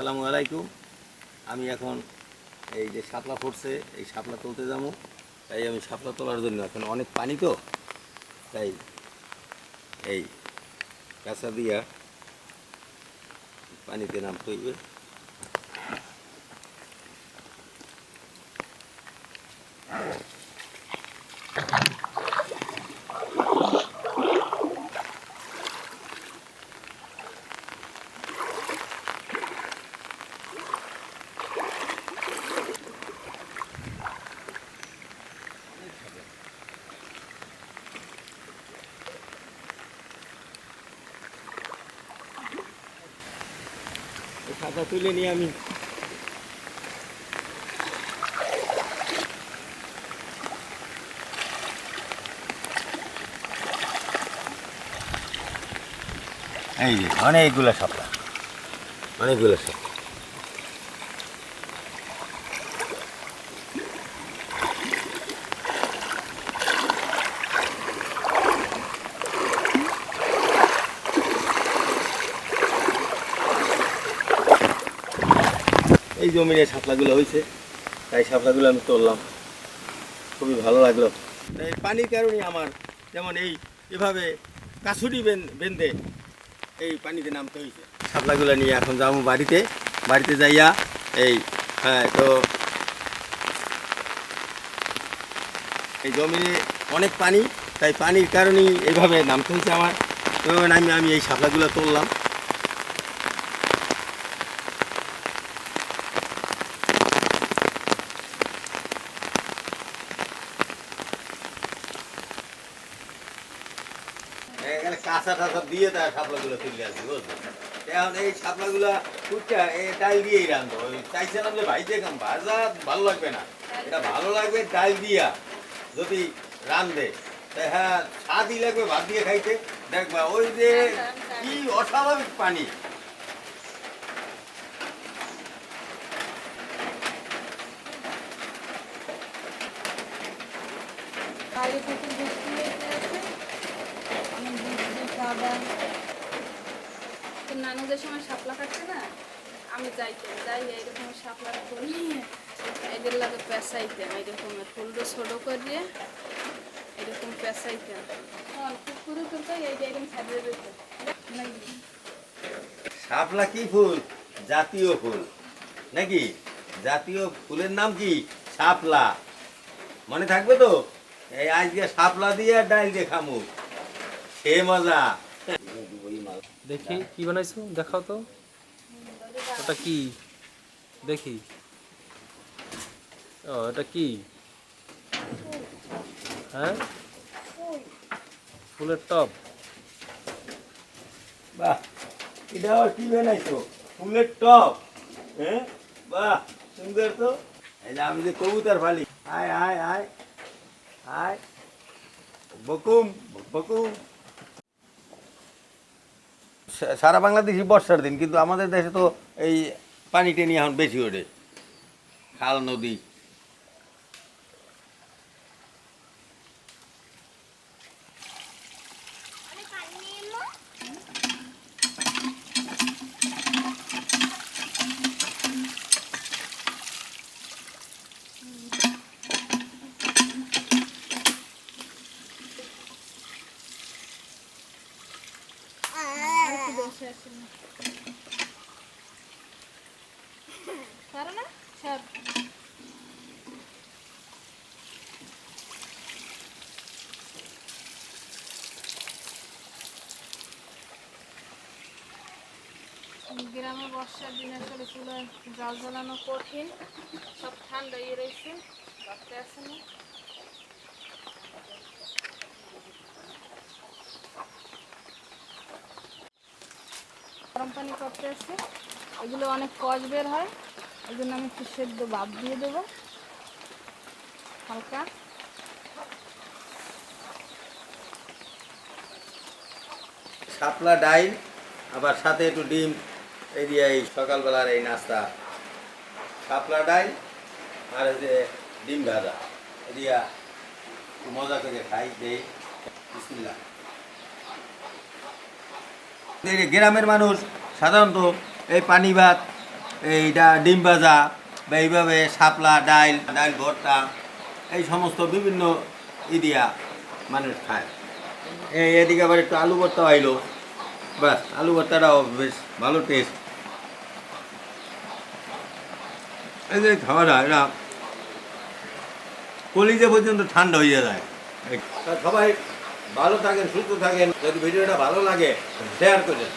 আসসালামু আলাইকুম। আমি এখন এই যে শাপলা পড়ছে, এই শাপলা তুলতে যাবো। তাই আমি শাপলা তোলার জন্য এখন অনেক পানি তো, তাই এই কাঁচা দিয়া পানিতে নামতে হইবে। শাপলা তুলে নিয়ে আমি এই যে অনেকগুলো শাপলা, অনেকগুলো শাপলা। এই জমিনে শাপলাগুলো হয়েছে, তাই শাপলাগুলো আমি তুললাম, খুবই ভালো লাগলো। এই পানির কারণে আমার যেমন এভাবে কাছুরি বেঁধে এই পানিতে নামতে হয়েছে। শাপলাগুলো নিয়ে এখন যাবো বাড়িতে যাইয়া হ্যাঁ তো এই জমিনে অনেক পানি, তাই পানির কারণেই এইভাবে নামতে হয়েছে আমার। তো আমি এই শাপলাগুলো তুললাম। কাঁচা টাচা দিয়ে তার শাপলাগুলো তুলে আসি, বুঝলো? এখন এই শাপলাগুলা কুচা ডাল দিয়েই রান্ধবো। চাইছে রান্ধলে ভাইতে খাম, ভাজা ভালো লাগবে না, এটা ভালো লাগবে ডাল দিয়া যদি রান্ধে। তাই হ্যাঁ, স্বাদই লাগবে ভাত দিয়ে খাইতে। দেখবা ওই যে কি অস্বাভাবিক পানি। নানুদের সময় শাপলা কাটছে না, আমি যাই এইরকম শাপলা ফুল নিয়ে এদের লাগে পেঁচাইতাম, এইরকম ফুলটা ছোটো করিয়ে এরকম পেঁচাইতাম, পুরো করতে এইরকম ছাড়িয়ে দিতাম। শাপলা কি ফুল? জাতীয় ফুল নাকি? জাতীয় ফুলের নাম কি? শাপলা। মনে থাকবে তো? এই আজকে শাপলা দিয়ে ডাল দিয়ে খামু, সে মজা। দেখি কি বানাইছো, দেখাও তো। ওটা কি দেখি? ও এটা কি? হ্যাঁ, ফুলের টব। বাহ, এটা আবার কি বানাইছো? ফুলের টব? হ্যাঁ, বাহ সুন্দর তো। এই যে আমি যে কবুতর ফালি, আয় আয় আয় আয়, বকুম বকুম। সারা বাংলাদেশই বর্ষার দিন, কিন্তু আমাদের দেশে তো এই পানি টেনি এখন বেশি ওঠে, খাল নদী। গ্রামে বর্ষার দিনে আসলে চুলায় জাল জ্বালানো কঠিন, সব ঠান্ডা ইয়ে রয়েছে, বাড়তে আসে না। গরম পানি করতে আসে, ওইগুলো অনেক কষ বের হয়, ওই জন্য আমি একটু সেদ্ধ ভাপ দিয়ে দেবো হালকা। শাপলা ডাইল আবার সাথে একটু ডিম, এই দিয়ে এই সকালবেলার এই নাস্তা। শাপলা ডাইল আর এই যে ডিম ভাজা, এই দিয়া মজা করে খাই দেই। বিসমিল্লাহ। গ্রামের মানুষ সাধারণত এই পানি ভাত এইটা ডিম ভাজা বা এইভাবে শাপলা ডাইল ডাইল ভর্তা এই সমস্ত বিভিন্ন দিয়া মানুষ খায়। এদিকে আবার একটু আলু ভর্তা আইলো, বাস আলু ভর্তাটাও বেশ ভালো টেস্ট। এই যে খাওয়াটা এটা কলিজা পর্যন্ত ঠান্ডা হয়ে যায়। তা সবাই ভালো থাকেন, সুস্থ থাকেন। যদি ভিডিওটা ভালো লাগে শেয়ার করেন।